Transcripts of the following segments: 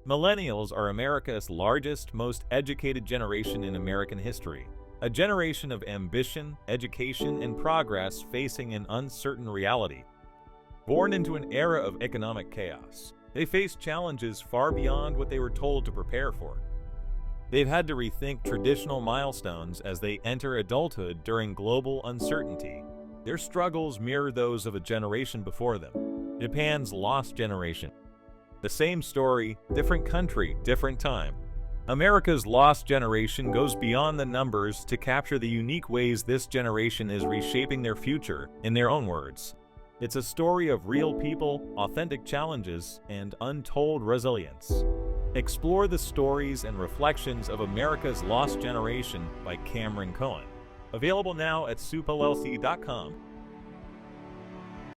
Millennials are America's largest, most educated generation in American history. A generation of ambition, education, and progress facing an uncertain reality. Born into an era of economic chaos, they face challenges far beyond what they were told to prepare for. They've had to rethink traditional milestones as they enter adulthood during global uncertainty. Their struggles mirror those of a generation before them, Japan's lost generation. The same story, different country, different time. America's lost generation goes beyond the numbers to capture the unique ways this generation is reshaping their future, in their own words. It's a story of real people, authentic challenges, and untold resilience. Explore the stories and reflections of America's lost generation by Cameron Cohen. Available now at soupllc.com.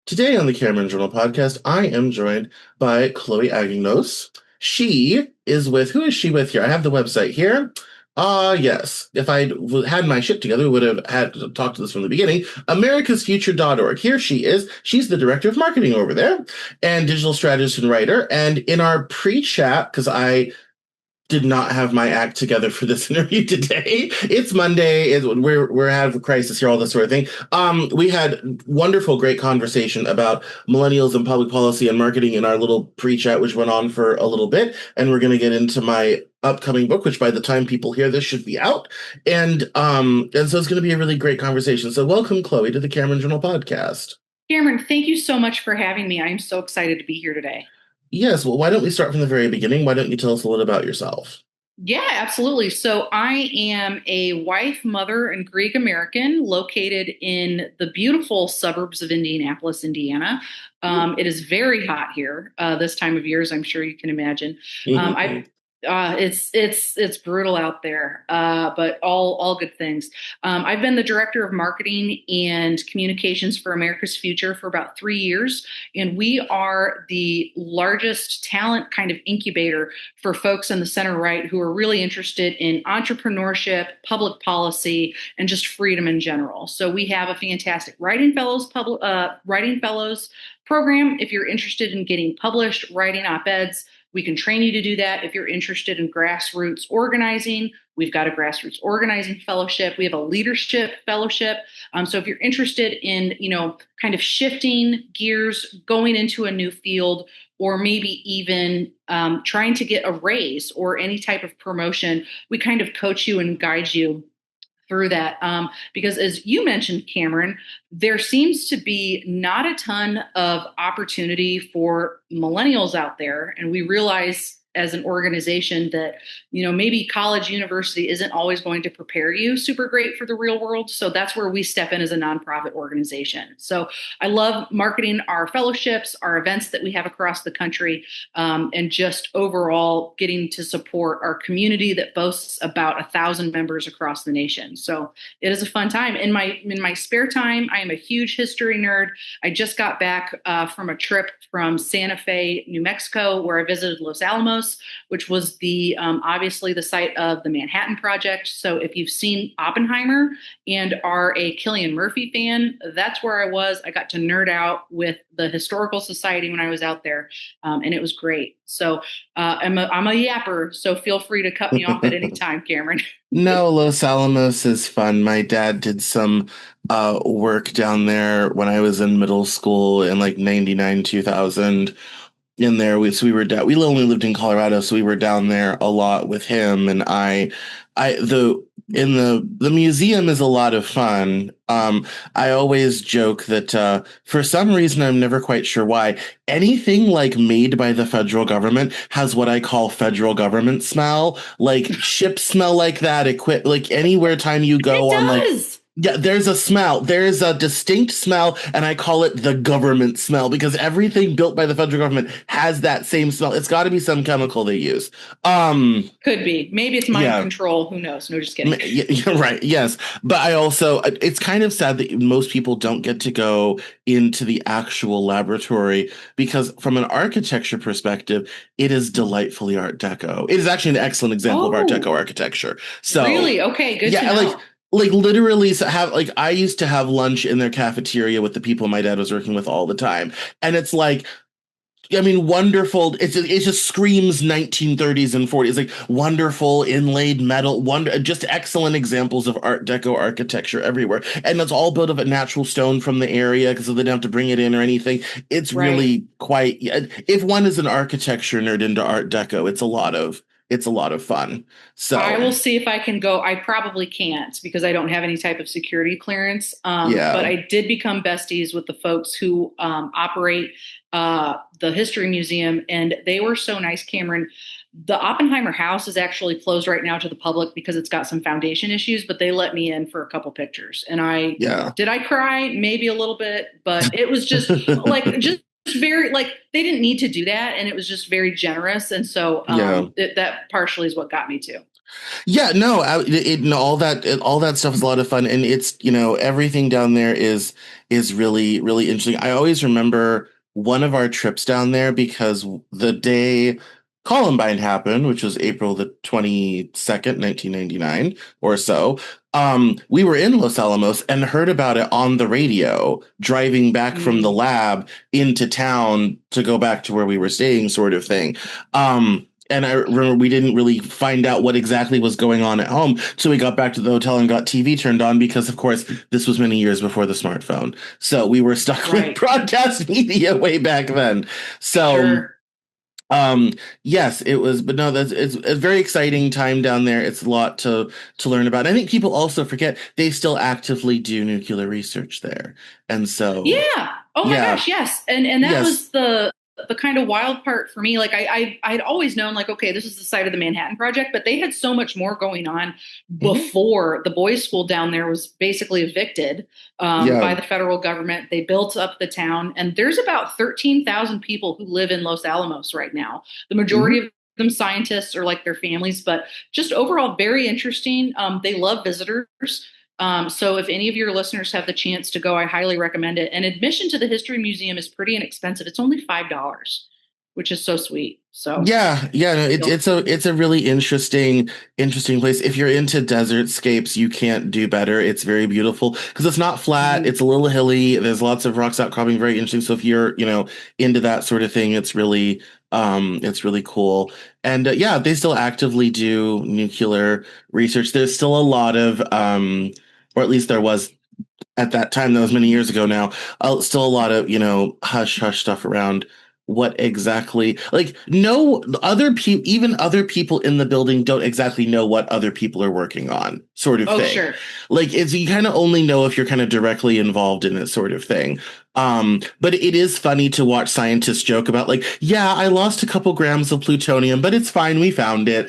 Today on the Cameron Journal podcast, I am joined by Chloe Anagnos. She is with, who is she with here? I have the website here. Yes. If I had my shit together, we would have had to talk to this from the beginning. americasfuture.org. Here she is. She's the director of marketing over there and digital strategist and writer. And in our pre-chat, because I did not have my act together for this interview today. It's Monday. We're out of a crisis here, all this sort of thing. We had wonderful, great conversation about millennials and public policy and marketing in our little pre-chat, which went on for a little bit. And we're going to get into my upcoming book, which by the time people hear this should be out. And so it's going to be a really great conversation. So welcome, Chloe, to the Cameron Journal podcast. Cameron, thank you so much for having me. I'm so excited to be here today. Yes. Well, why don't we start from the very beginning? Why don't you tell us a little about yourself? Yeah, absolutely. So I am a wife, mother, and Greek American located in the beautiful suburbs of Indianapolis, Indiana. It is very hot here this time of year, as I'm sure you can imagine. It's brutal out there, but all good things. I've been the director of marketing and communications for America's Future for about 3 years, and we are the largest talent kind of incubator for folks in the center right who are really interested in entrepreneurship, public policy, and just freedom in general. So we have a fantastic writing fellows program. If you're interested in getting published, writing op-eds, we can train you to do that. If you're interested in grassroots organizing, we've got a grassroots organizing fellowship. We have a leadership fellowship. So if you're interested in, kind of shifting gears, going into a new field, or maybe even trying to get a raise or any type of promotion, we kind of coach you and guide you through that. Because as you mentioned, Cameron, there seems to be not a ton of opportunity for millennials out there. And we realize as an organization that, maybe college, university isn't always going to prepare you super great for the real world. So that's where we step in as a nonprofit organization. So I love marketing our fellowships, our events that we have across the country, and just overall getting to support our community that boasts about 1,000 members across the nation. So it is a fun time. In my spare time, I am a huge history nerd. I just got back from a trip from Santa Fe, New Mexico, where I visited Los Alamos, which was the obviously the site of the Manhattan Project. So if you've seen Oppenheimer and are a Cillian Murphy fan, that's where I was. I got to nerd out with the Historical Society when I was out there, and it was great. So I'm a yapper, so feel free to cut me off at any time, Cameron. No, Los Alamos is fun. My dad did some work down there when I was in middle school in like 99, 2000. In there, we only lived in Colorado, so we were down there a lot with him. And the museum is a lot of fun. I always joke that for some reason, I'm never quite sure why, anything like made by the federal government has what I call federal government smell, like ships smell like that. Like anywhere time you go on, like. Yeah, there's a smell. There's a distinct smell, and I call it the government smell because everything built by the federal government has that same smell. It's got to be some chemical they use. Could be. Maybe it's mind control. Who knows? No, just kidding. Yeah, right. Yes. But it's kind of sad that most people don't get to go into the actual laboratory because from an architecture perspective, it is delightfully Art Deco. It is actually an excellent example of Art Deco architecture. So really? Okay, good to know. Like literally I used to have lunch in their cafeteria with the people my dad was working with all the time. And it's like I mean, wonderful. It just screams 1930s and 40s, like wonderful inlaid metal, just excellent examples of Art Deco architecture everywhere. And it's all built of a natural stone from the area because they didn't have to bring it in or anything. It's Right. really quite, if one is an architecture nerd into Art Deco, it's a lot of fun. I So, will see if I can go. I probably can't because I don't have any type of security clearance. But yeah. I did become besties with the folks who operate the History Museum, and they were so nice, Cameron. The Oppenheimer house is actually closed right now to the public because it's got some foundation issues, but they let me in for a couple pictures. And Yeah. did I cry? Maybe a little bit, but it was just very like they didn't need to do that, and it was just very generous. And so Yeah. that partially is what got me to. Yeah, no, no, all that stuff is a lot of fun, and it's everything down there is really really interesting. I always remember one of our trips down there because the day Columbine happened, which was April the 22nd, 1999 or so. We were in Los Alamos and heard about it on the radio, driving back from the Mm, lab into town to go back to where we were staying, sort of thing. And I remember we didn't really find out what exactly was going on at home. So we got back to the hotel and got TV turned on because, of course, this was many years before the smartphone. So we were stuck with right. broadcast media way back then. So, Sure. um, yes, it was, but no, it's a very exciting time down there. It's a lot to learn about. I think people also forget they still actively do nuclear research there. And so, Yeah. Oh my yeah, gosh, yes. And that yes. was the kind of wild part for me. Like I'd always known like, okay, this is the site of the Manhattan Project, but they had so much more going on Mhm. before the boys' school down there was basically evicted Yeah. by the federal government. They built up the town, and there's about 13,000 people who live in Los Alamos right now. The majority Mhm. of them scientists or like their families, but just overall very interesting. They love visitors. So if any of your listeners have the chance to go, I highly recommend it. And admission to the History Museum is pretty inexpensive. It's only $5, which is so sweet. So Yeah, yeah, no, you'll, it's a really interesting place. If you're into desert scapes, you can't do better. It's very beautiful because it's not flat. mhm. It's a little hilly. There's lots of rocks outcropping, very interesting. So if you're, into that sort of thing, it's really cool. And yeah, they still actively do nuclear research. There's still a lot of, or at least there was at that time, that was many years ago now, still a lot of, hush hush stuff around what exactly, like, no other people, even other people in the building don't exactly know what other people are working on, sort of Oh, thing. sure. Like, it's, you kind of only know if you're kind of directly involved in it, sort of thing. But it is funny to watch scientists joke about, like, yeah, I lost a couple grams of plutonium, but it's fine, we found it.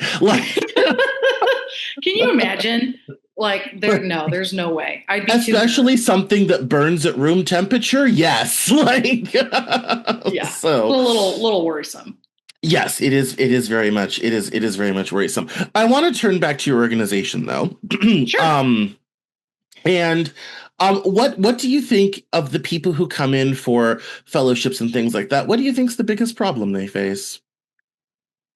Can you imagine? Like there, Like, no, there's no way. I'd be too especially nervous. something that burns at room temperature? Yes. Like Yeah. A so little worrisome. yes, it is very much worrisome. I want to turn back to your organization though. Sure. um and what do you think of the people who come in for fellowships and things like that? What do you think's the biggest problem they face?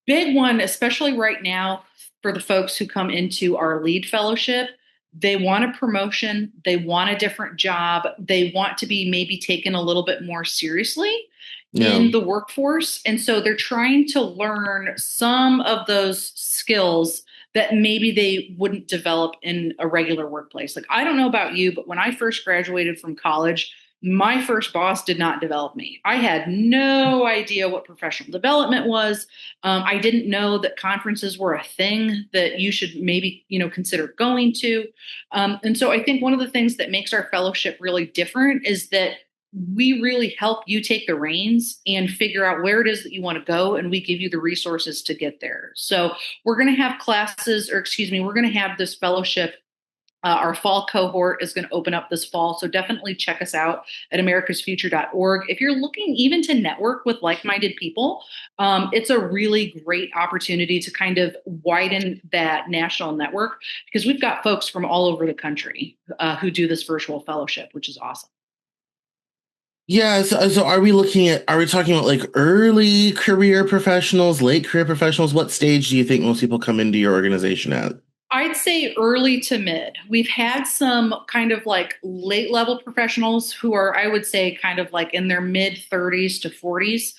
Big one, especially right now for the folks who come into our lead fellowship. They want a promotion, they want a different job, they want to be maybe taken a little bit more seriously Yeah. in the workforce. And so they're trying to learn some of those skills that maybe they wouldn't develop in a regular workplace. Like, I don't know about you, but when I first graduated from college, my first boss did not develop me. I had no idea what professional development was. I didn't know that conferences were a thing that you should maybe, consider going to. And so I think one of the things that makes our fellowship really different is that we really help you take the reins and figure out where it is that you want to go, and we give you the resources to get there. So we're going to have classes, or excuse me, we're going to have this fellowship. Our fall cohort is going to open up this fall. So definitely check us out at americasfuture.org. If you're looking even to network with like minded people, it's a really great opportunity to kind of widen that national network because we've got folks from all over the country who do this virtual fellowship, which is awesome. Yeah, so are we talking about like early career professionals, late career professionals? What stage do you think most people come into your organization at? I'd say early to mid. We've had some kind of like late level professionals who are, I would say, kind of like in their mid 30s to 40s,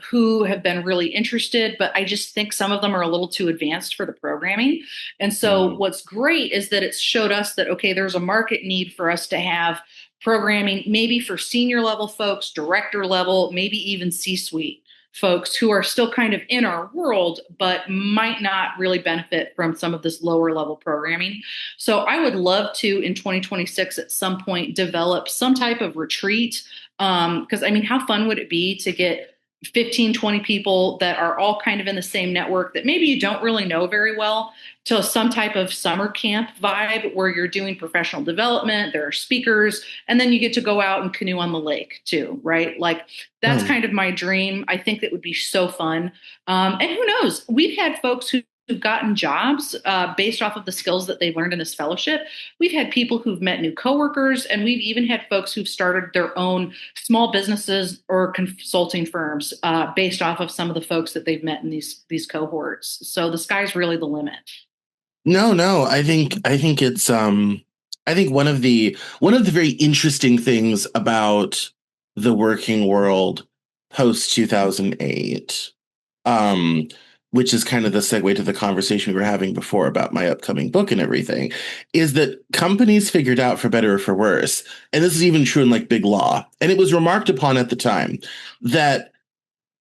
who have been really interested, but I just think some of them are a little too advanced for the programming. And so what's great is that it's showed us that, okay, there's a market need for us to have programming, maybe for senior level folks, director level, maybe even C-suite folks who are still kind of in our world, but might not really benefit from some of this lower level programming. So I would love to, in 2026, at some point, develop some type of retreat. Because I mean, how fun would it be to get 15, 20 people that are all kind of in the same network that maybe you don't really know very well to some type of summer camp vibe where you're doing professional development, there are speakers, and then you get to go out and canoe on the lake too, right? Like that's kind of my dream. I think that would be so fun. And who knows? We've had folks who've gotten jobs based off of the skills that they learned in this fellowship. We've had people who've met new coworkers, and we've even had folks who've started their own small businesses or consulting firms based off of some of the folks that they've met in these cohorts. So the sky's really the limit. No. I think it's I think one of the very interesting things about the working world post 2008, um, which is kind of the segue to the conversation we were having before about my upcoming book and everything, is that companies figured out, for better or for worse, and this is even true in like big law, and it was remarked upon at the time that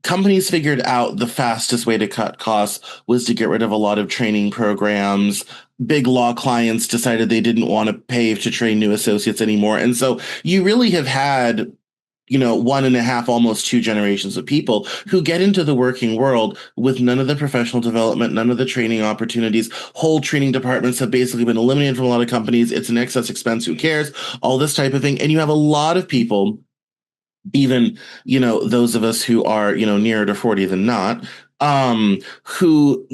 companies figured out the fastest way to cut costs was to get rid of a lot of training programs. Big law clients decided they didn't want to pay to train new associates anymore. And so you really have had, one and a half, almost two generations of people who get into the working world with none of the professional development, none of the training opportunities. Whole training departments have basically been eliminated from a lot of companies. It's an excess expense. Who cares? All this type of thing. And you have a lot of people, even those of us who are nearer to 40 than not, who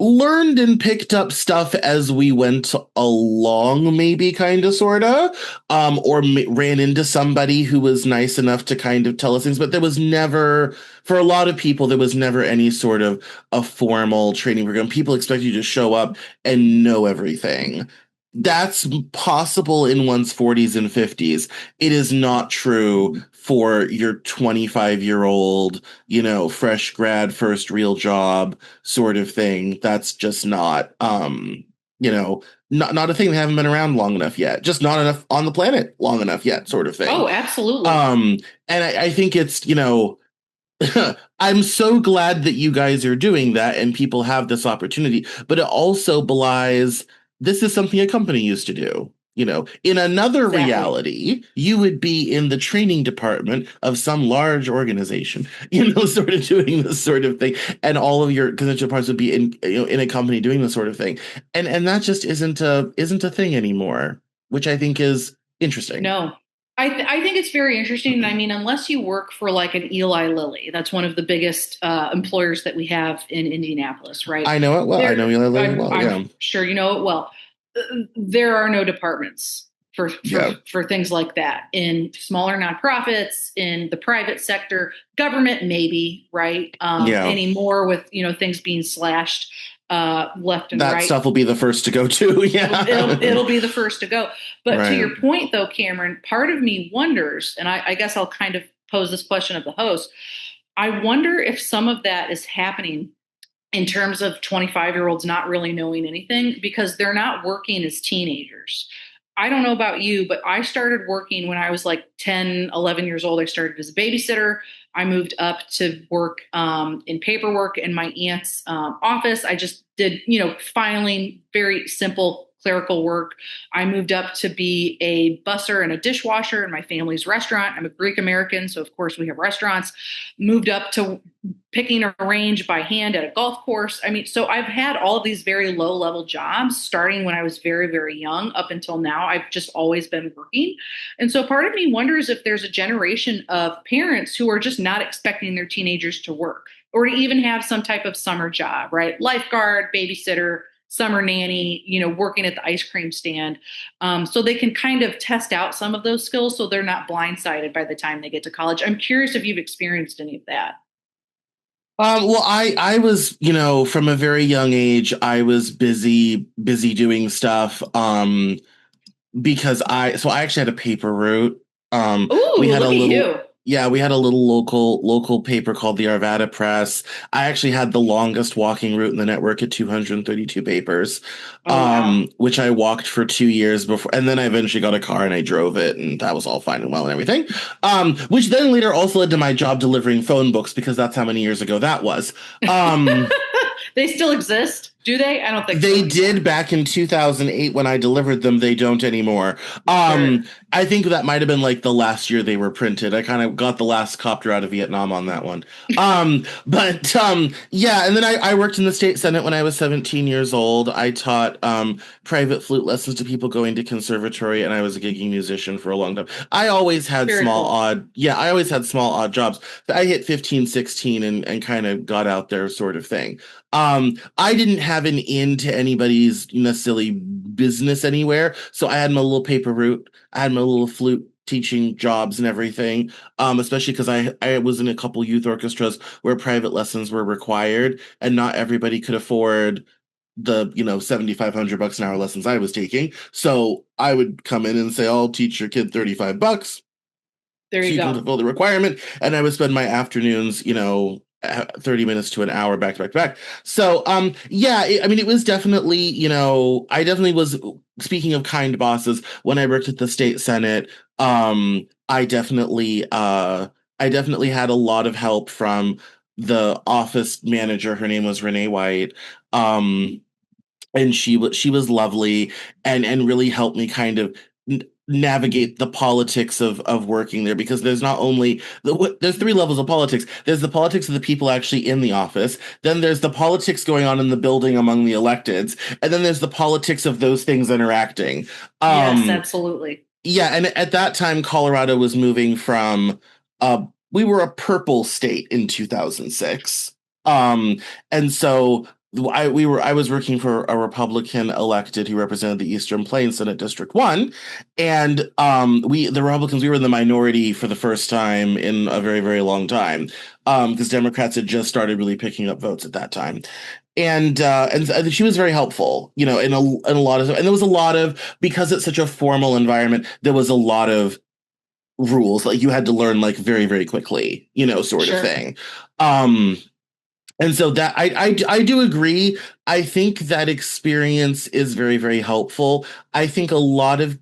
learned and picked up stuff as we went along, maybe kind of sort of, or ran into somebody who was nice enough to kind of tell us things, but there was never, for a lot of people, there was never any sort of a formal training program. People expect you to show up and know everything. That's possible in one's 40s and 50s. It is not true for your 25-year-old, fresh grad, first real job sort of thing. That's just not, not a thing. They haven't been around long enough yet. Just not enough on the planet long enough yet, sort of thing. Oh, absolutely. And I think it's, I'm so glad that you guys are doing that and people have this opportunity, but it also belies this is something a company used to do. In another Exactly. reality, you would be in the training department of some large organization, sort of doing this sort of thing, and all of your constituent parts would be in a company doing this sort of thing, and that just isn't a thing anymore, which I think is interesting. No, I think it's very interesting. I mean, unless you work for like an Eli Lilly, that's one of the biggest employers that we have in Indianapolis, right? I know it well. I know Eli Lilly well. I'm sure you know it well. There are no departments for things like that in smaller nonprofits, in the private sector, government, maybe, right? Anymore with, things being slashed left and that right. Stuff will be the first to go too. Yeah. It'll be the first to go. But right. To your point though, Cameron, part of me wonders, and I guess I'll kind of pose this question of the host. I wonder if some of that is happening in terms of 25-year-olds not really knowing anything because they're not working as teenagers. I don't know about you, but I started working when I was like 10, 11 years old. I started as a babysitter. I moved up to work in paperwork in my aunt's office. I just did, filing, very simple clerical work. I moved up to be a busser and a dishwasher in my family's restaurant. I'm a Greek American, so of course we have restaurants. Moved up to picking a range by hand at a golf course. I mean, so I've had all of these very low level jobs starting when I was very, very young up until now. I've just always been working. And so part of me wonders if there's a generation of parents who are just not expecting their teenagers to work or to even have some type of summer job, right? Lifeguard, babysitter, summer nanny, working at the ice cream stand. So they can kind of test out some of those skills so they're not blindsided by the time they get to college. I'm curious if you've experienced any of that. Well, I was, from a very young age, I was busy doing stuff. Because I actually had a paper route. We Ooh, had a look at little, you. yeah, we had a little local paper called the Arvada Press. I actually had the longest walking route in the network at 232 papers, Oh, wow. which I walked for 2 years before, and then I eventually got a car and I drove it, and that was all fine and well and everything. Which then later also led to my job delivering phone books because that's how many years ago that was. Um, They still exist, do they? I don't think so They anymore. did back in 2008 when I delivered them. They don't anymore. Sure. I think that might have been like the last year they were printed. I kind of got the last copter out of Vietnam on that one. Yeah, and then I worked in the state senate when I was 17 years old. I taught private flute lessons to people going to conservatory, and I was a gigging musician for a long time. Very cool. I always had small odd jobs. I hit 15, 16 and kind of got out there sort of thing. I didn't have an in to anybody's necessarily business anywhere, so I had my little paper route. I had my little flute teaching jobs and everything. Especially because I was in a couple youth orchestras where private lessons were required, and not everybody could afford the 7,500 bucks an hour lessons I was taking. So I would come in and say, I'll teach your kid 35 bucks There so you you can go. fulfill the requirement. And I would spend my afternoons, 30 minutes to an hour back to back to back. So, yeah, I mean, it was definitely, I definitely was, speaking of kind bosses, when I worked at the state senate, I definitely had a lot of help from the office manager. Her name was Renee White. Um, and she was lovely and really helped me kind of navigate the politics of working there, because there's not only there's three levels of politics. There's the politics of the people actually in the office, then there's the politics going on in the building among the electeds, and then there's the politics of those things interacting. Yes, um absolutely. yeah, and at that time Colorado was moving from we were a purple state in 2006. And so I was working for a Republican elected who represented the Eastern Plains Senate District 1, and the Republicans, we were in the minority for the first time in a very, very long time, because Democrats had just started really picking up votes at that time. And she was very helpful, in a lot of, and there was a lot of, because it's such a formal environment, there was a lot of rules like you had to learn like very, very quickly, sort of Sure. thing. Um, and so that I do agree. I think that experience is very, very helpful. I think a lot of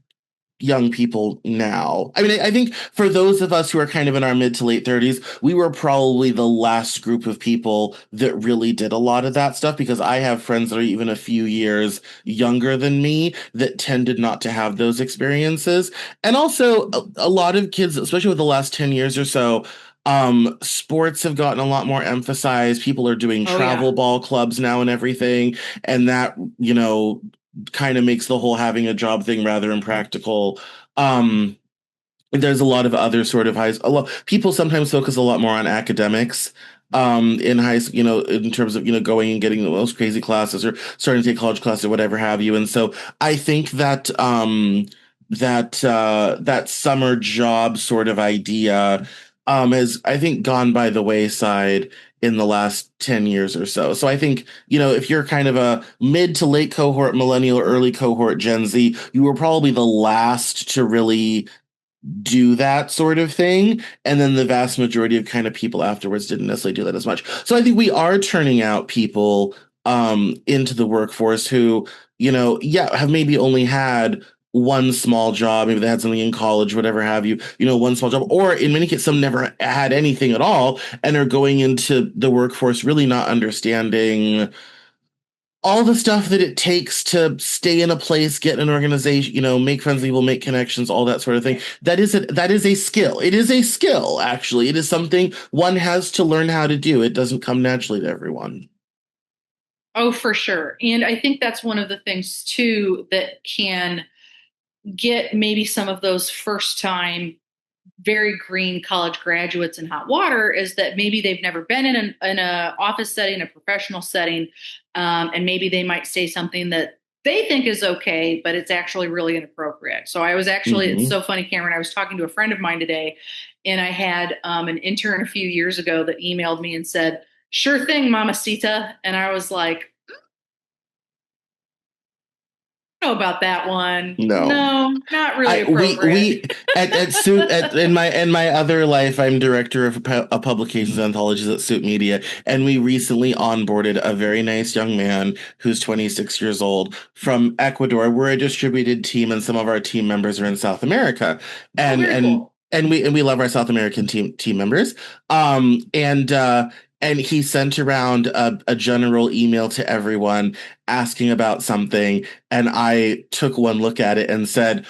young people now. I mean, I think for those of us who are kind of in our mid to late 30s, we were probably the last group of people that really did a lot of that stuff, because I have friends that are even a few years younger than me that tended not to have those experiences. And also a lot of kids, especially with the last 10 years or so, sports have gotten a lot more emphasized. People are doing Oh, yeah. travel ball clubs now and everything. And that, kind of makes the whole having a job thing rather impractical. Um, there's a lot of other sort of a lot people sometimes focus a lot more on academics in high school, in terms of, going and getting the most crazy classes or starting to take college classes or whatever have you. And so I think that that summer job sort of idea has, I think, gone by the wayside in the last 10 years or so. So I think, if you're kind of a mid to late cohort millennial or early cohort Gen Z, you were probably the last to really do that sort of thing. And then the vast majority of kind of people afterwards didn't necessarily do that as much. So I think we are turning out people into the workforce who, yeah, have maybe only had one small job. Maybe they had something in college, whatever have you, one small job, or in many cases, some never had anything at all and are going into the workforce really not understanding all the stuff that it takes to stay in a place, get an organization, make friends with people, make connections, all that sort of thing. That is a skill. It is a skill, actually. It is something one has to learn how to do. It doesn't come naturally to everyone. Oh, for sure. And I think that's one of the things too that can get maybe some of those first time very green college graduates in hot water, is that maybe they've never been in a office setting, a professional setting, and maybe they might say something that they think is okay, but it's actually really inappropriate. So I was actually, it's Hmm. so funny, Cameron. I was talking to a friend of mine today, and I had an intern a few years ago that emailed me and said, sure thing, Mamacita. And I was like, I don't know about that one. No. No, not really I we appropriate. at Suit in my other life, I'm director of publications and anthologies at Suit Media, and we recently onboarded a very nice young man who's 26 years old from Ecuador. We're a distributed team, and some of our team members are in South America, Oh, and very and cool. and we love our South American team members. Um, and uh, and he sent around a general email to everyone asking about something, and I took one look at it and said,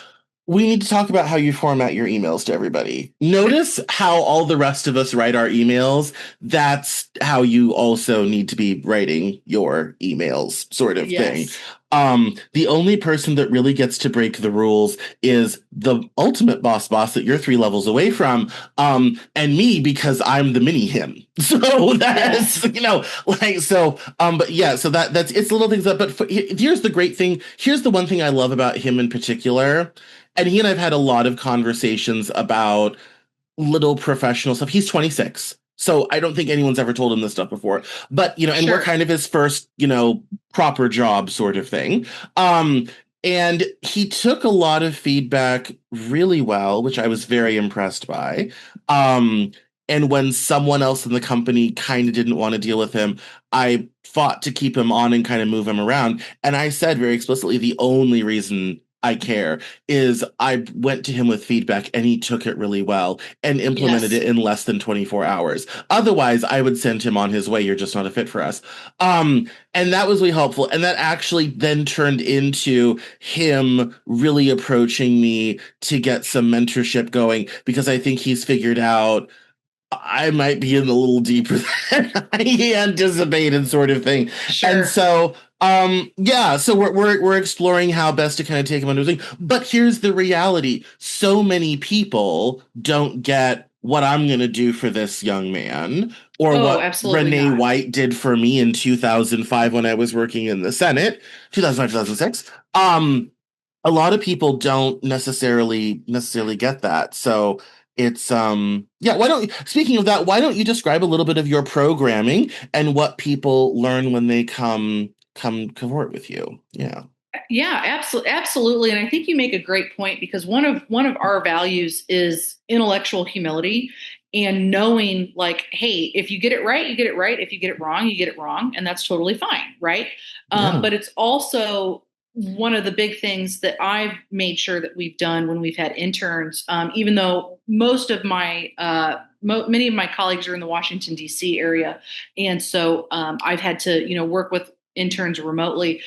we need to talk about how you format your emails to everybody. Notice how all the rest of us write our emails. That's how you also need to be writing your emails, sort of thing. Yes. The only person that really gets to break the rules is the ultimate boss that you're 3 levels away from, and me because I'm the mini him. So that's, Yes. but yeah, so that's it's little things that. But here's the great thing. Here's the one thing I love about him in particular, and he and I've had a lot of conversations about little professional stuff. He's 26. So I don't think anyone's ever told him this stuff before. But, and we're Sure. kind of his first, proper job sort of thing. Um, and he took a lot of feedback really well, which I was very impressed by. Um, and when someone else in the company kind of didn't want to deal with him, I fought to keep him on and kind of move him around. And I said very explicitly, the only reason I care is I went to him with feedback and he took it really well and implemented Yes. it in less than 24 hours. Otherwise, I would send him on his way. You're just not a fit for us. And that was really helpful. And that actually then turned into him really approaching me to get some mentorship going because I think he's figured out I might be in a little deeper than I anticipated, sort of thing. And Sure. so, yeah, so we're exploring how best to kind of take him under the wing. But here's the reality: so many people don't get what I'm going to do for this young man, or Oh, what absolutely Renee not. White did for me in 2005 when I was working in the Senate, 2005, 2006. A lot of people don't necessarily get that. So it's yeah, why don't speaking of that, why don't you describe a little bit of your programming and what people learn when they come cohort with you? Yeah. Yeah, absolutely, absolutely. And I think you make a great point because one of our values is intellectual humility and knowing like, hey, if you get it right, you get it right. If you get it wrong, you get it wrong, and that's totally fine, right? Yeah. But it's also one of the big things that I've made sure that we've done when we've had interns, even though many of my colleagues are in the Washington D.C. area, and so I've had to work with interns remotely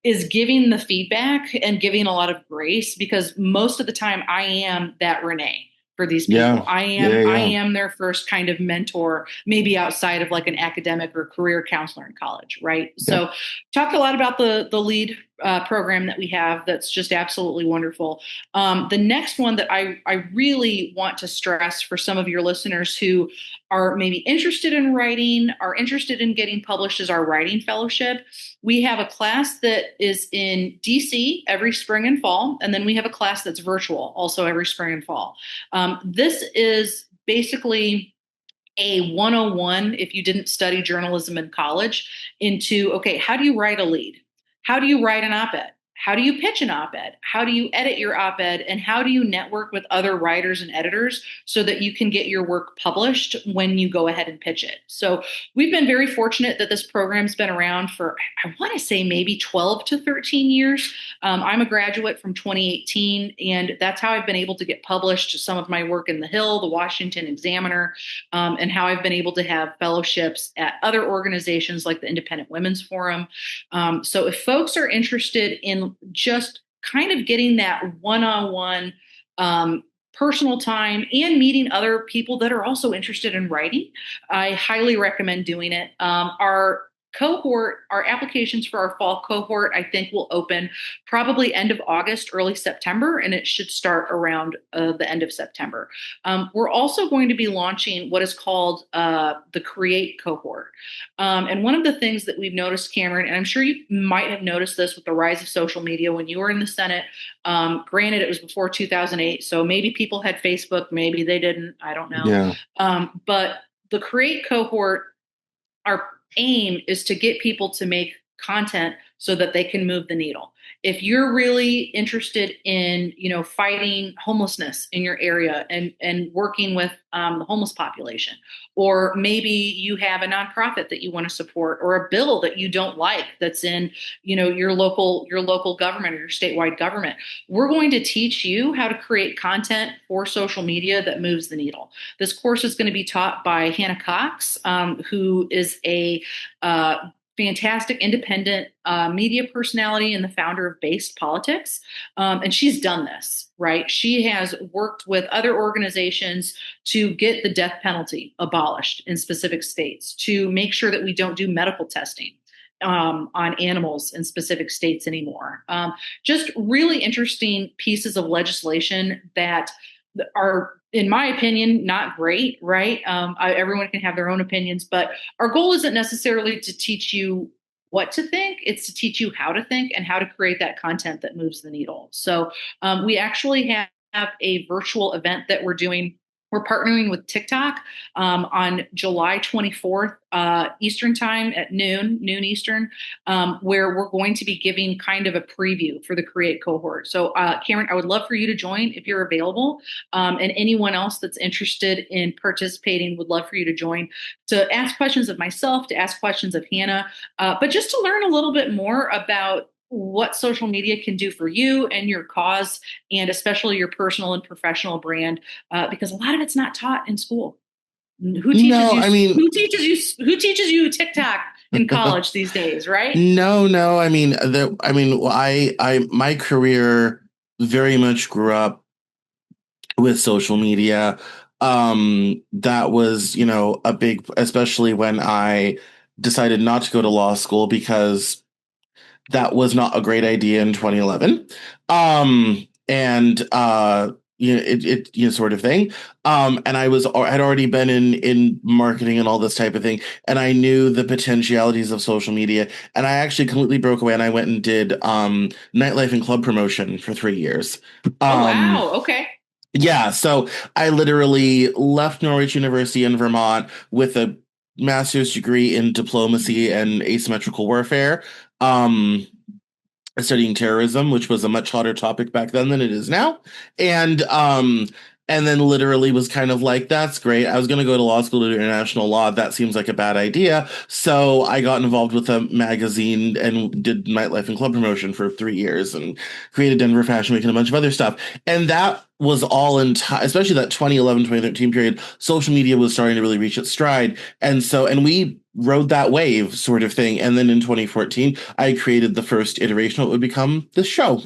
is giving the feedback and giving a lot of grace because most of the time I am that Renee for these people. Yeah. I Yeah. am I Yeah. am their first kind of mentor, maybe outside of like an academic or career counselor in college, right? Yeah. So talked a lot about the lead program that we have that's just absolutely wonderful. The next one that I really want to stress for some of your listeners who are maybe interested in writing, are interested in getting published is our writing fellowship. We have a class that is in DC every spring and fall, and then we have a class that's virtual also every spring and fall. This is basically a 101 if you didn't study journalism in college into okay, how do you write a lead? How do you write an op ed? How do you pitch an op ed? How do you edit your op ed? And how do you network with other writers and editors so that you can get your work published when you go ahead and pitch it? So, we've been very fortunate that this program's been around for, I want to say, maybe 12 to 13 years. I'm a graduate from 2018, and that's how I've been able to get published some of my work in The Hill, the Washington Examiner, and how I've been able to have fellowships at other organizations like the Independent Women's Forum. So if folks are interested in just kind of getting that one-on-one personal time and meeting other people that are also interested in writing, I highly recommend doing it. Our applications for our fall cohort, I think will open probably end of August, early September, and it should start around the end of September. We're also going to be launching what is called the Create cohort. And one of the things that we've noticed, Cameron, and I'm sure you might have noticed this with the rise of social media when you were in the Senate. Granted, it was before 2008, so maybe people had Facebook, maybe they didn't. I don't know. Yeah. But the Create cohort our aim is to get people to make content so that they can move the needle. If you're really interested in, fighting homelessness in your area and working with the homeless population, or maybe you have a nonprofit that you want to support, or a bill that you don't like that's in, your local government or your statewide government, we're going to teach you how to create content for social media that moves the needle. This course is going to be taught by Hannah Cox, who is a fantastic independent media personality and the founder of Based Politics. And she's done this, right? She has worked with other organizations to get the death penalty abolished in specific states, to make sure that we don't do medical testing on animals in specific states anymore. Just really interesting pieces of legislation that are, in my opinion, not great, right? Everyone can have their own opinions, but our goal isn't necessarily to teach you what to think. It's to teach you how to think and how to create that content that moves the needle. So we actually have a virtual event that we're doing. We're partnering with TikTok on July 24th Eastern time at noon Eastern, where we're going to be giving kind of a preview for the Create cohort. So Cameron, I would love for you to join if you're available, and anyone else that's interested in participating would love for you to join, to ask questions of myself, to ask questions of Hannah, but just to learn a little bit more about what social media can do for you and your cause, and especially your personal and professional brand, because a lot of it's not taught in school. Who teaches you TikTok in college these days, right? No. My career very much grew up with social media. That was, a big, especially when I decided not to go to law school, because that was not a great idea in 2011. Sort of thing. And had already been in marketing and all this type of thing. And I knew the potentialities of social media. And I actually completely broke away and I went and did nightlife and club promotion for 3 years. Oh, wow. Okay. Yeah. So I literally left Norwich University in Vermont with a master's degree in diplomacy and asymmetrical warfare, studying terrorism, which was a much hotter topic back then than it is now. And then literally was kind of like, that's great. I was going to go to law school to do international law. That seems like a bad idea. So I got involved with a magazine and did nightlife and club promotion for 3 years and created Denver Fashion Week and a bunch of other stuff. And that was all especially that 2011, 2013 period, social media was starting to really reach its stride. And we rode that wave sort of thing. And then in 2014, I created the first iteration of what would become the show.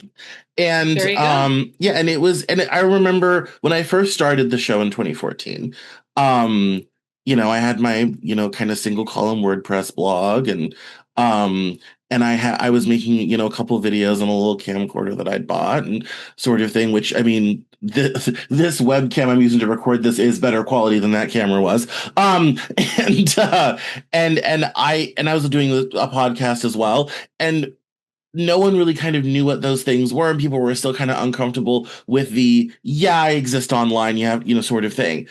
And I remember when I first started the show in 2014, I had my, kind of single column WordPress blog, and I was making, a couple of videos on a little camcorder that I'd bought and sort of thing, which, I mean, this webcam I'm using to record this is better quality than that camera was. I was doing a podcast as well. And no one really kind of knew what those things were. And people were still kind of uncomfortable with the, I exist online, sort of thing.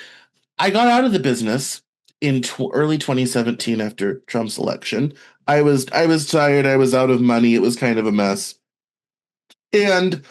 I got out of the business in early 2017 after Trump's election. I was tired. I was out of money. It was kind of a mess. And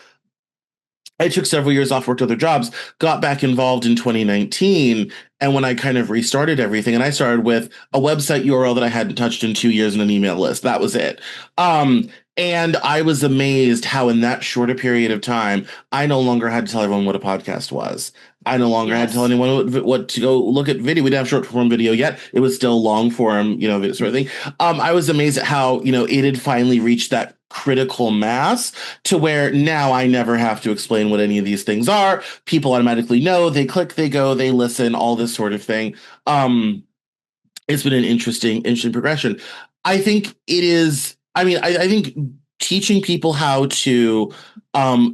I took several years off, worked other jobs, got back involved in 2019. And when I kind of restarted everything, and I started with a website URL that I hadn't touched in 2 years and an email list. That was it. And I was amazed how in that shorter period of time, I no longer had to tell everyone what a podcast was. I no longer had to tell anyone what to go look at video. We didn't have short form video yet. It was still long form, sort of thing. I was amazed at how, it had finally reached that critical mass to where now I never have to explain what any of these things are. People automatically know, they click, they go, they listen, all this sort of thing. It's been an interesting progression. I think it is. I think teaching people how to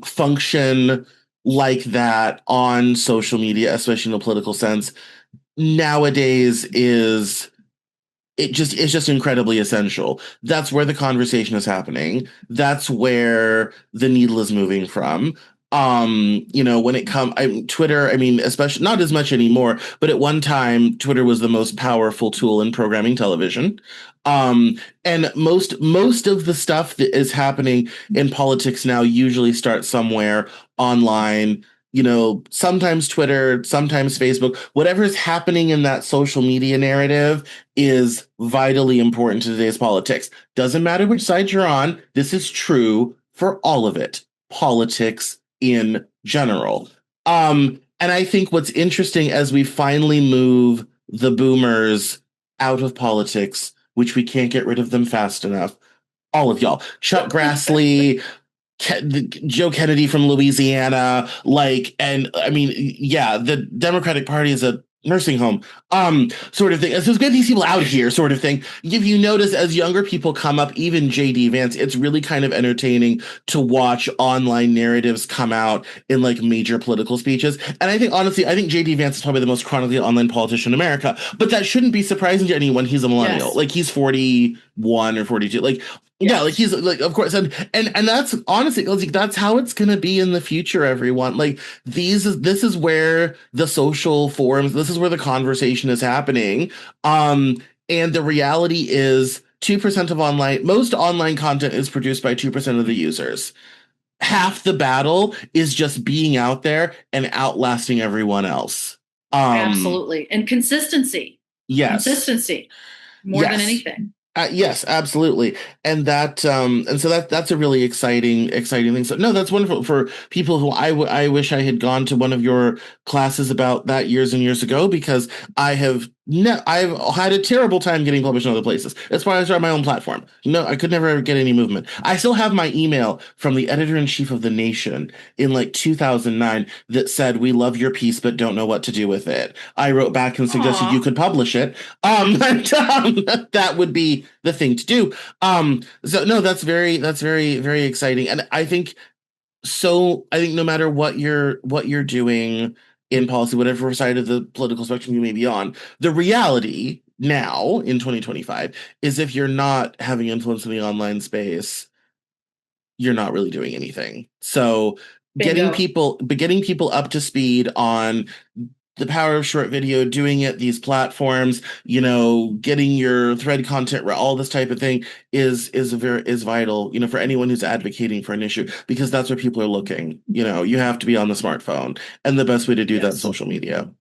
function like that on social media, especially in a political sense, nowadays it's just incredibly essential. That's where the conversation is happening. That's where the needle is moving from. When it come Twitter, I mean, especially not as much anymore, but at one time, Twitter was the most powerful tool in programming television. And most of the stuff that is happening in politics now usually starts somewhere online. Sometimes Twitter, sometimes Facebook, whatever's happening in that social media narrative is vitally important to today's politics. Doesn't matter which side you're on. This is true for all of it. Politics in general. And I think what's interesting as we finally move the boomers out of politics, which we can't get rid of them fast enough, all of y'all, Chuck Grassley, Joe Kennedy from Louisiana, and I mean, yeah, the Democratic Party is a nursing home, sort of thing. So it's get these people out here, sort of thing. If you notice, as younger people come up, even JD Vance, it's really kind of entertaining to watch online narratives come out in like major political speeches. And I think, honestly, I think JD Vance is probably the most chronically online politician in America, but that shouldn't be surprising to anyone. He's a millennial. Yes. Like he's 41 or 42. Like, yeah, like he's like, of course, and that's honestly, like, that's how it's gonna be in the future, everyone. Like this is where the social forums, this is where the conversation is happening. And the reality is 2% of most online content is produced by 2% of the users. Half the battle is just being out there and outlasting everyone else. Absolutely. And consistency. Yes. Consistency more than anything. Yes, absolutely. And so that's a really exciting thing. So no, that's wonderful for people who I wish I had gone to one of your classes about that years and years ago, because I've had a terrible time getting published in other places. That's why I started my own platform. No, I could never get any movement. I still have my email from the editor-in-chief of The Nation in like 2009 that said, "We love your piece, but don't know what to do with it." I wrote back and suggested you could publish it. That would be the thing to do. So no, that's very, very exciting. And I think no matter what you're doing in policy, whatever side of the political spectrum you may be on, the reality now in 2025 is if you're not having influence in the online space, you're not really doing anything. So getting people up to speed on the power of short video, doing it, these platforms, getting your thread content, all this type of thing is vital, for anyone who's advocating for an issue, because that's where people are looking. You have to be on the smartphone, and the best way to do that is social media.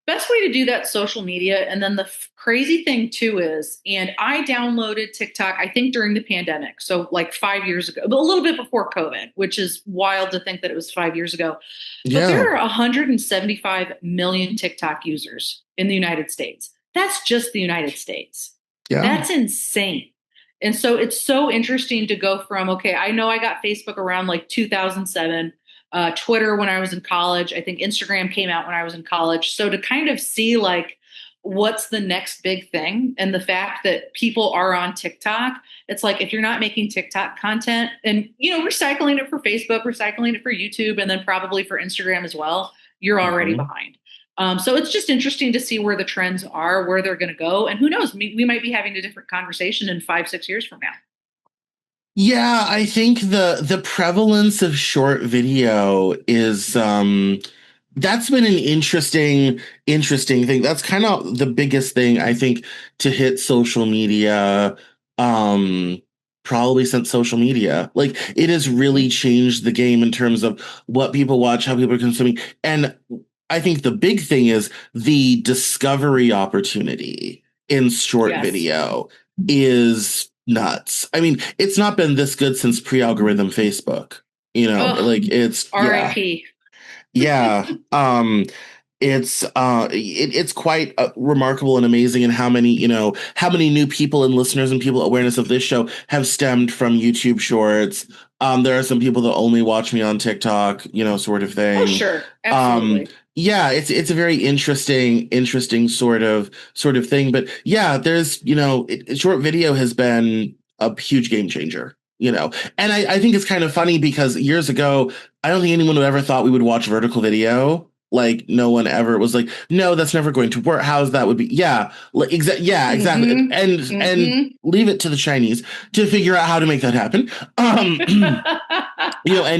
Best way to do that, social media. And then the crazy thing too is, and I downloaded TikTok, I think during the pandemic. So like 5 years ago, but a little bit before COVID, which is wild to think that it was 5 years ago. But there are 175 million TikTok users in the United States. That's just the United States. Yeah. That's insane. And so it's so interesting to go from, okay, I know I got Facebook around like 2007. Twitter when I was in college. I think Instagram came out when I was in college. So to kind of see like what's the next big thing, and the fact that people are on TikTok, it's like if you're not making TikTok content and recycling it for Facebook, recycling it for YouTube, and then probably for Instagram as well, you're already behind. So it's just interesting to see where the trends are, where they're going to go, and who knows, we might be having a different conversation in 5-6 years from now. Yeah, I think the prevalence of short video is that's been an interesting thing. That's kind of the biggest thing I think to hit social media, probably since social media. Like it has really changed the game in terms of what people watch, how people are consuming. And I think the big thing is the discovery opportunity in short video is nuts. I mean, it's not been this good since pre-algorithm Facebook. Like it's RIP. Yeah. It's quite remarkable and amazing, and how many new people and listeners and people awareness of this show have stemmed from YouTube Shorts. There are some people that only watch me on TikTok, sort of thing. Oh, sure. Absolutely. Yeah, it's a very interesting sort of thing. But yeah, there's, short video has been a huge game changer, and I think it's kind of funny because years ago, I don't think anyone would ever thought we would watch vertical video. Like no one ever was like, no, that's never going to work. How's that would be? Yeah, like yeah, exactly. And leave it to the Chinese to figure out how to make that happen. And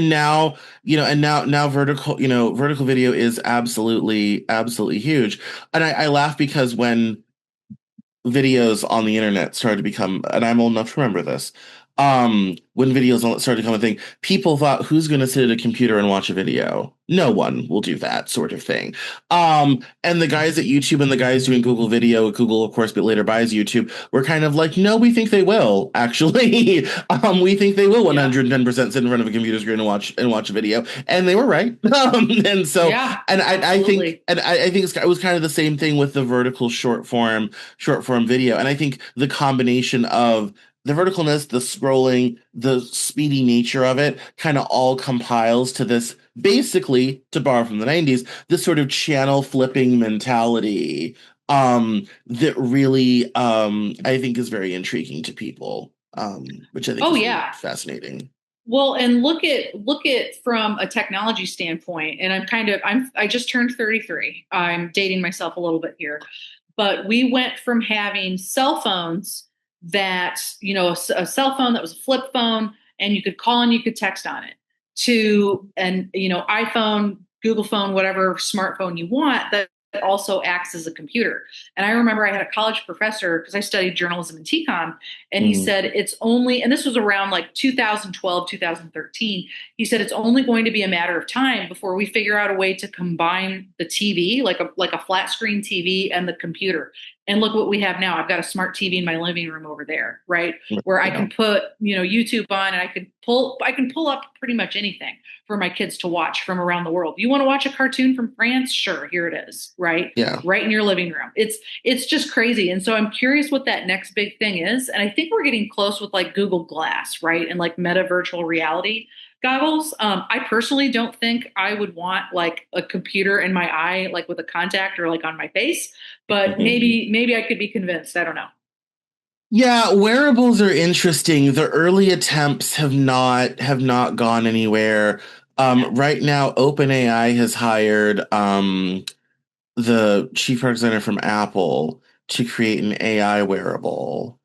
now, now vertical video is absolutely huge. And I laugh because when videos on the internet started to become, and I'm old enough to remember this, when videos started to become a thing, people thought, who's going to sit at a computer and watch a video? No one will do that sort of thing. And the guys at YouTube and the guys doing Google Video, Google, of course, but later buys YouTube, were kind of like, no, we think they will, actually. We think they will 110% sit in front of a computer screen and watch a video. And they were right. And so, yeah, and I think it was kind of the same thing with the vertical short form video. And I think the combination of the verticalness, the scrolling, the speedy nature of it kind of all compiles to this, basically, to borrow from the 90s, this sort of channel flipping mentality that really I think is very intriguing to people, which I think is really fascinating. Well, and look at from a technology standpoint, and I just turned 33. I'm dating myself a little bit here, but we went from having cell phones that, a cell phone that was a flip phone and you could call and you could text on it, to an, iPhone, Google phone, whatever smartphone you want that also acts as a computer. And I remember I had a college professor, because I studied journalism and TCOM, and he said it's only, and this was around like 2012, 2013, he said it's only going to be a matter of time before we figure out a way to combine the TV, like a flat screen TV, and the computer. And look what we have now. I've got a smart TV in my living room over there, right? Where I can put, YouTube on, and I can pull up pretty much anything for my kids to watch from around the world. You want to watch a cartoon from France? Sure, here it is, right? Yeah. Right in your living room. It's just crazy. And so I'm curious what that next big thing is. And I think we're getting close with like Google Glass, right? And like meta virtual reality goggles. I personally don't think I would want like a computer in my eye, like with a contact or like on my face, but maybe I could be convinced. I don't know. Yeah, wearables are interesting. The early attempts have not gone anywhere. Right now, OpenAI has hired the chief product designer from Apple to create an AI wearable.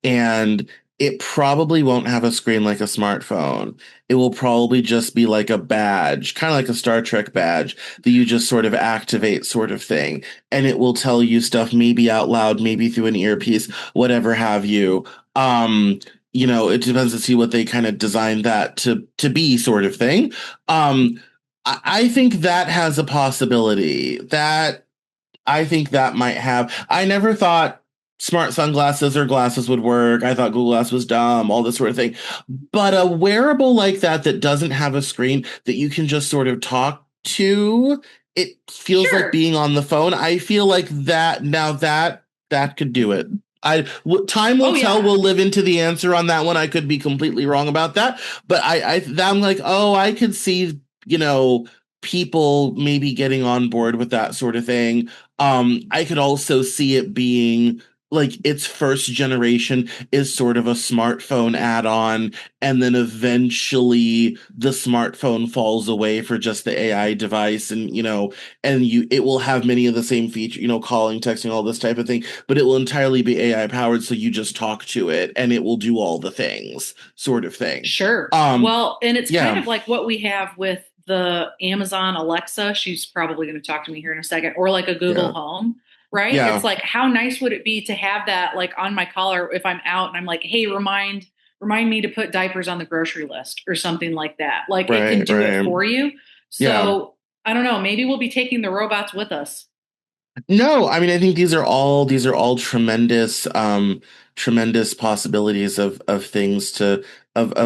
And it probably won't have a screen like a smartphone. It will probably just be like a badge, kind of like a Star Trek badge that you just sort of activate, sort of thing. And it will tell you stuff, maybe out loud, maybe through an earpiece, whatever have you. It depends to see what they kind of designed that to be, sort of thing. I think that has a possibility. I think that might have. I never thought smart sunglasses or glasses would work. I thought Google Glass was dumb, all this sort of thing. But a wearable like that doesn't have a screen that you can just sort of talk to, it feels like being on the phone. I feel like that could do it. Time will tell. We'll live into the answer on that one. I could be completely wrong about that, but I'm like, oh, I could see, people maybe getting on board with that sort of thing. I could also see it being like its first generation is sort of a smartphone add-on, and then eventually the smartphone falls away for just the AI device, and it will have many of the same features, calling, texting, all this type of thing, but it will entirely be AI powered, so you just talk to it and it will do all the things, sort of thing. Sure. Well, and it's kind of like what we have with the Amazon Alexa. She's probably going to talk to me here in a second, or like a Google Home, right? Yeah. It's like, how nice would it be to have that like on my collar if I'm out and I'm like, hey, remind me to put diapers on the grocery list or something like that. Like it can do it for you. So I don't know, maybe we'll be taking the robots with us. No, I mean, I think these are all tremendous, tremendous possibilities of things to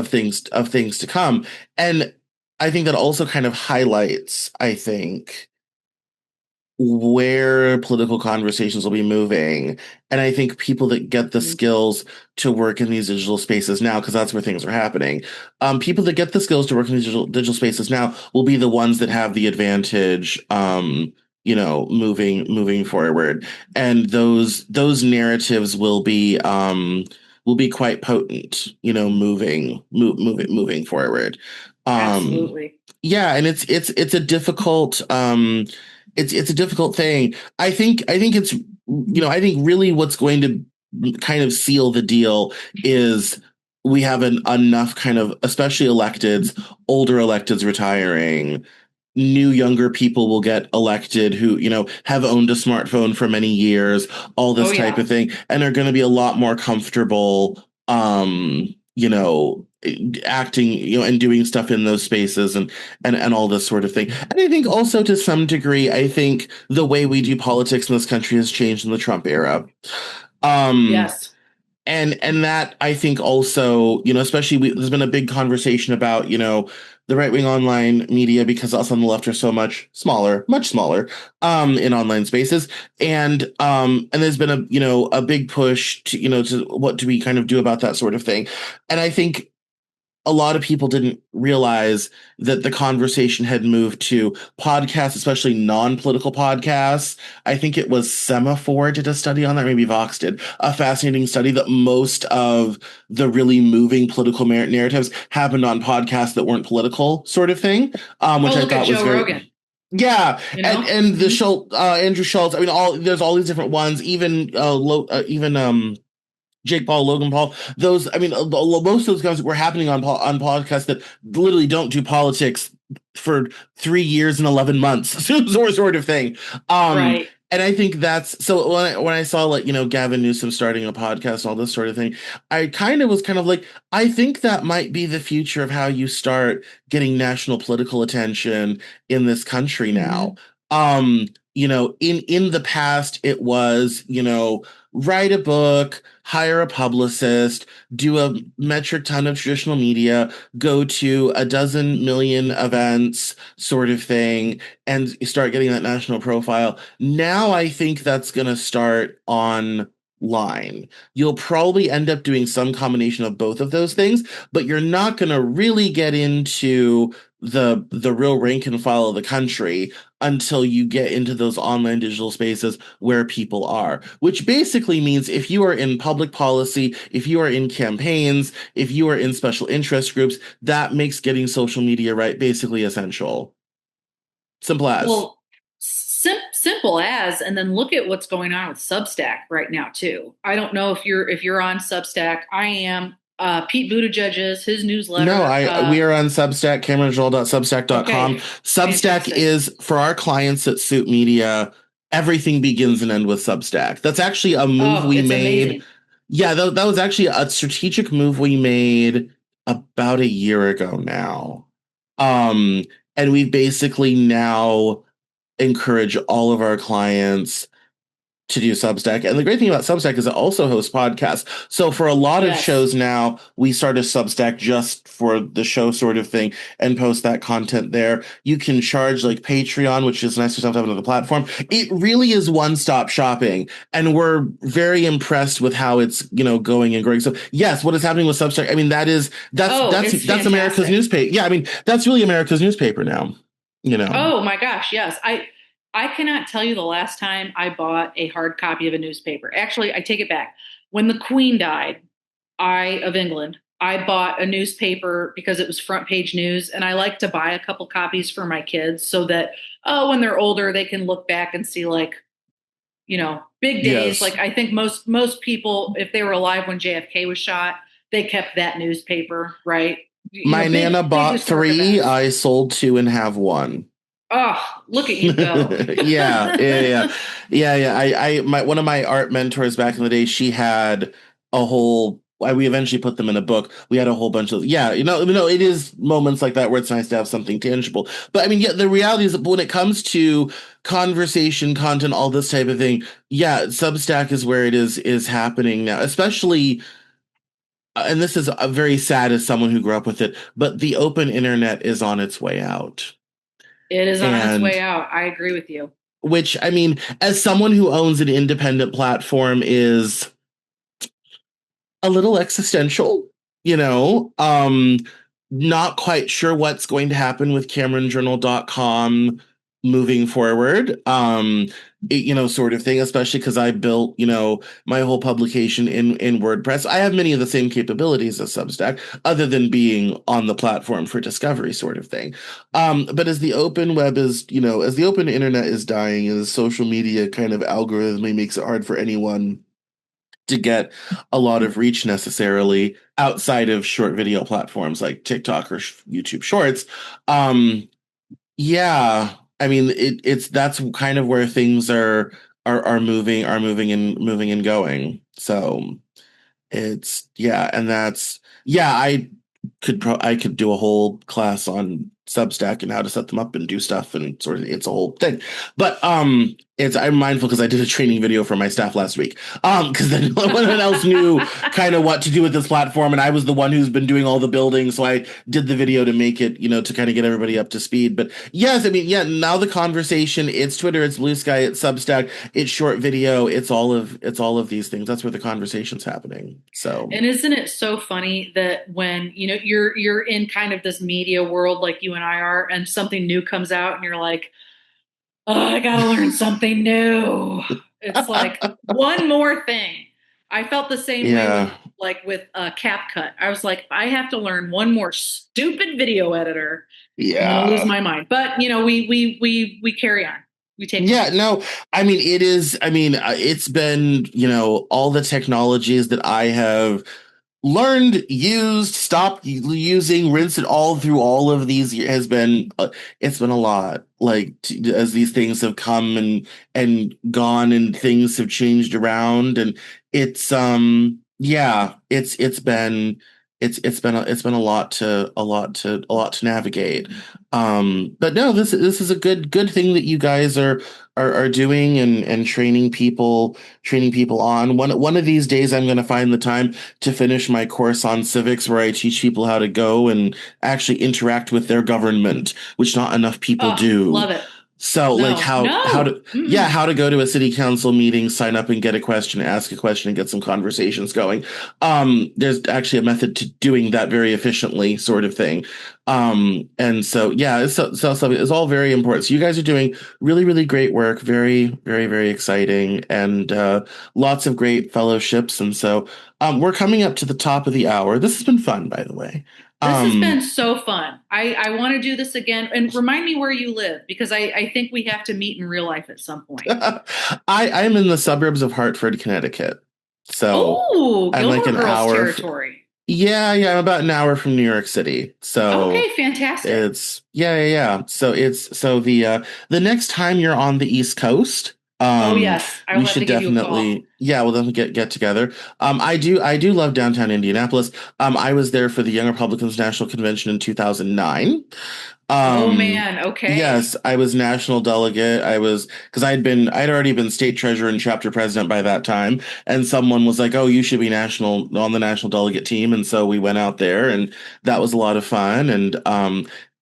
things to come. And I think that also kind of highlights, I think, where political conversations will be moving. And I think people that get the skills to work in these digital spaces now, because that's where things are happening, people that get the skills to work in these digital spaces now will be the ones that have the advantage, moving forward. And those narratives will be quite potent, moving forward. Um, Absolutely. yeah, and it's a difficult it's a difficult thing. I think it's I think really what's going to kind of seal the deal is we have an enough kind of, especially electeds, older electeds retiring, new younger people will get elected who have owned a smartphone for many years, all Oh this type yeah. of thing, and are going to be a lot more comfortable acting and doing stuff in those spaces and all this sort of thing. And I think also to some degree, I think the way we do politics in this country has changed in the Trump era. um Yes. and that I think also, especially there's been a big conversation about, the right wing online media, because us on the left are so much smaller, in online spaces. And there's been a big push to what do we kind of do about that sort of thing. And I think a lot of people didn't realize that the conversation had moved to podcasts, especially non-political podcasts. I think it was Semaphore did a study on that, maybe Vox did, a fascinating study that most of the really moving political narratives happened on podcasts that weren't political, sort of thing, which Oh, I look at thought was Joe very. Rogan. Yeah, and the Mhm. Schultz, Andrew Schultz. I mean, there's all these different ones. Even Jake Paul, Logan Paul, those, I mean, most of those guys were happening on podcasts that literally don't do politics for 3 years and 11 months, sort of thing. Um, Right. and I think that's so when I saw, like, Gavin Newsom starting a podcast, all this sort of thing, I was kind of like, I think that might be the future of how you start getting national political attention in this country now. Hmm. In the past, it was, write a book, hire a publicist, do a metric ton of traditional media, go to a dozen million events, sort of thing, and start getting that national profile. Now I think that's going to start online. You'll probably end up doing some combination of both of those things, but you're not going to really get into the real rank and file of the country until you get into those online digital spaces where people are, which basically means if you are in public policy, if you are in campaigns, if you are in special interest groups, that makes getting social media right basically essential. Simple as. Well, simple as, and then look at what's going on with Substack right now too. I don't know if you're on Substack. I am. Pete Buttigieg's his No, newsletter. we are on Substack, CameronJoel.substack.com. Okay, Substack fantastic. is for our clients at Suit Media. Everything begins and ends with Substack. That's actually a move Oh, we it's made. amazing. Yeah, that was actually a strategic move we made about a year ago now. Um, and we basically now encourage all of our clients to do Substack. And the great thing about Substack is it also hosts podcasts. So for a lot of Yes. shows now, we start a Substack just for the show, sort of thing, and post that content there. You can charge like Patreon, which is nice to have another platform. It really is one-stop shopping, and we're very impressed with how it's going and growing. So yes, what is happening with Substack? I mean, that's Oh, that's it's that's America's fantastic. newspaper. Yeah, I mean, that's really America's newspaper now. You know. Oh my gosh, yes. I cannot tell you the last time I bought a hard copy of a newspaper. Actually, I take it back. When the Queen died, I of England, I bought a newspaper because it was front page news, and I like to buy a couple copies for my kids so that when they're older they can look back and see, like, big days. Yes. Like, I think most people, if they were alive when JFK was shot, they kept that newspaper, right? My Big Nana big bought historic three. events. I sold two and have one. Oh, look at you go. Yeah. My one of my art mentors back in the day, she had a whole. We eventually put them in a book. We had a whole bunch of, yeah, it is moments like that where it's nice to have something tangible. But I mean, yeah, the reality is that when it comes to conversation, content, all this type of thing, yeah, Substack is where it is happening now, especially. And this is a very sad as someone who grew up with it, but the open internet is on its way out. It is on its way And out. I agree with you. which, I mean, as someone who owns an independent platform, is a little existential, you know. Not quite sure what's going to happen with CameronJournal.com, moving forward. Sort of thing, especially because I built, my whole publication in WordPress. I have many of the same capabilities as Substack, other than being on the platform for discovery, sort of thing. But as the open web is, as the open internet is dying, as social media kind of algorithmically makes it hard for anyone to get a lot of reach necessarily outside of short video platforms like TikTok or YouTube Shorts. Yeah, I mean it's that's kind of where things are moving and going. So it's yeah, and that's yeah, I could do a whole class on Substack and how to set them up and do stuff and sort of it's a whole thing. But it's I'm mindful because I did a training video for my staff last week. Because then no one else knew kind of what to do with this platform, and I was the one who's been doing all the building, so I did the video to make it, to kind of get everybody up to speed. But yes, I mean, yeah, now the conversation, it's Twitter, it's Blue Sky, it's Substack, it's short video, it's all of these things. That's where the conversation's happening. So and isn't it so funny that when you're in kind of this media world like you and I are, and something new comes out and you're like, oh, I gotta learn something new. It's like one more thing. I felt the same way yeah. with CapCut. I was like, I have to learn one more stupid video editor. I'm gonna lose Yeah. my mind. But we carry on. We take Yeah, no, I mean, it's been, all the technologies that I have learned, used, stopped using, rinsed it all through all of these years has been, it's been a lot. Like as these things have come and gone and things have changed around and it's, yeah, it's been a lot to navigate. But no, this is a good thing that you guys are doing and training people on. One of these days I'm going to find the time to finish my course on civics where I teach people how to go and actually interact with their government, which not enough people Oh, do. love it. So like No. how to go to a city council meeting, sign up and get a question, ask a question and get some conversations going. There's actually a method to doing that very efficiently, sort of thing. And so yeah, it's all very important. So you guys are doing really, really great work, very, very, very exciting, and lots of great fellowships. And so we're coming up to the top of the hour. This has been fun, by the way. This has been so fun. I want to do this again. And remind me where you live, because I think we have to meet in real life at some point. I'm in the suburbs of Hartford, Connecticut. So I'm like Gilmore an Girls hour. territory. Yeah, I'm about an hour from New York City. So okay, fantastic. it's yeah. So the next time you're on the East Coast, yes, I will we have should to give you a call. definitely, yeah, we'll definitely get together. I do love downtown Indianapolis. I was there for the Young Republicans National Convention in 2009. Oh man, okay. Yes, I was national delegate. Because I'd already been state treasurer and chapter president by that time. And someone was like, "Oh, you should be on the national delegate team." And so we went out there and that was a lot of fun. And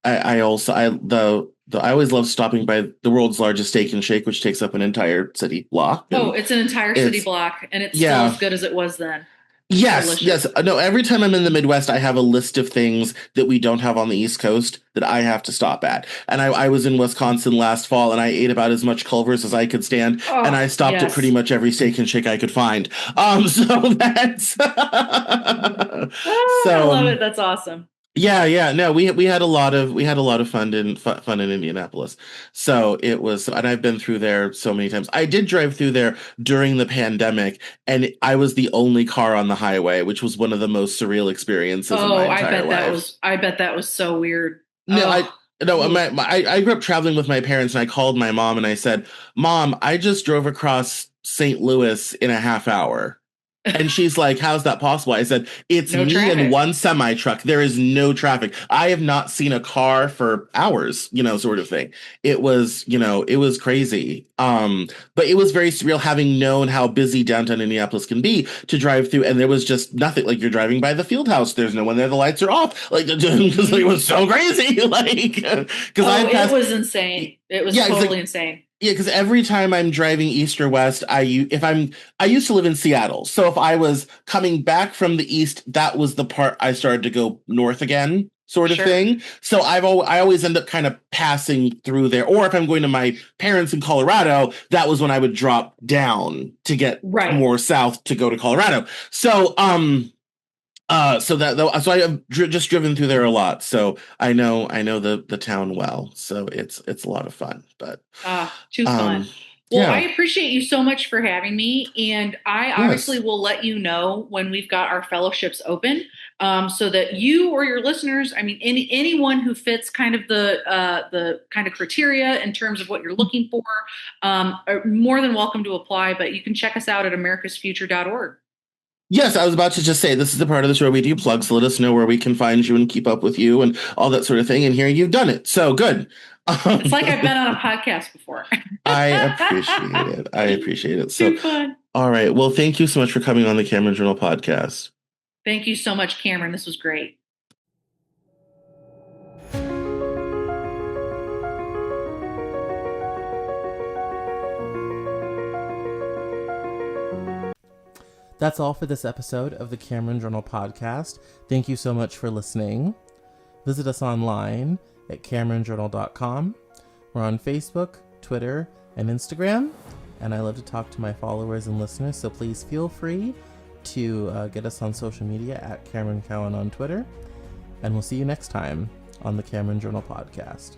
I always love stopping by the world's largest steak and shake, which takes up an entire city block. It's an entire city block, and it's still as good as it was then. Yes, delicious. yes. No, every time I'm in the Midwest, I have a list of things that we don't have on the East Coast that I have to stop at. And I was in Wisconsin last fall and I ate about as much Culver's as I could stand. And I stopped at pretty much every steak and shake I could find. So that's so I love it. That's awesome. Yeah. No, we had a lot of fun in Indianapolis. So it was, and I've been through there so many times. I did drive through there during the pandemic, and I was the only car on the highway, which was one of the most surreal experiences of my entire life. I bet that was so weird. No, I grew up traveling with my parents, and I called my mom and I said, "Mom, I just drove across St. Louis in a half hour." And she's like, "How's that possible?" I said, "It's No me traffic. and one semi truck. There is no traffic. I have not seen a car for hours, sort of thing." It was crazy. But it was very surreal having known how busy downtown Indianapolis can be to drive through. And there was just nothing. Like, you're driving by the field house. There's no one there. The lights are off. Like, because it was so crazy. Like, because it was insane. It was totally insane. Yeah, because every time I'm driving east or west, I used to live in Seattle. So if I was coming back from the east, that was the part I started to go north again, sort of Sure. thing. So I always end up kind of passing through there. Or if I'm going to my parents in Colorado, that was when I would drop down to get Right. more south to go to Colorado. So so I have just driven through there a lot. So I know the town well. So it's a lot of fun. But too fun. Well, yeah. I appreciate you so much for having me, and I obviously will let you know when we've got our fellowships open, so that you or your listeners, I mean, anyone who fits kind of the kind of criteria in terms of what you're looking for, are more than welcome to apply. But you can check us out at americasfuture.org. Yes, I was about to just say this is the part of the show we do plug, so let us know where we can find you and keep up with you and all that sort of thing. And here you've done it. So good. It's like I've been on a podcast before. I appreciate it. So, Too fun. All right. Well, thank you so much for coming on the Cameron Journal podcast. Thank you so much, Cameron. This was great. That's all for this episode of the Cameron Journal podcast. Thank you so much for listening. Visit us online at CameronJournal.com. We're on Facebook, Twitter, and Instagram, and I love to talk to my followers and listeners, so please feel free to get us on social media at Cameron Cowan on Twitter, and we'll see you next time on the Cameron Journal podcast.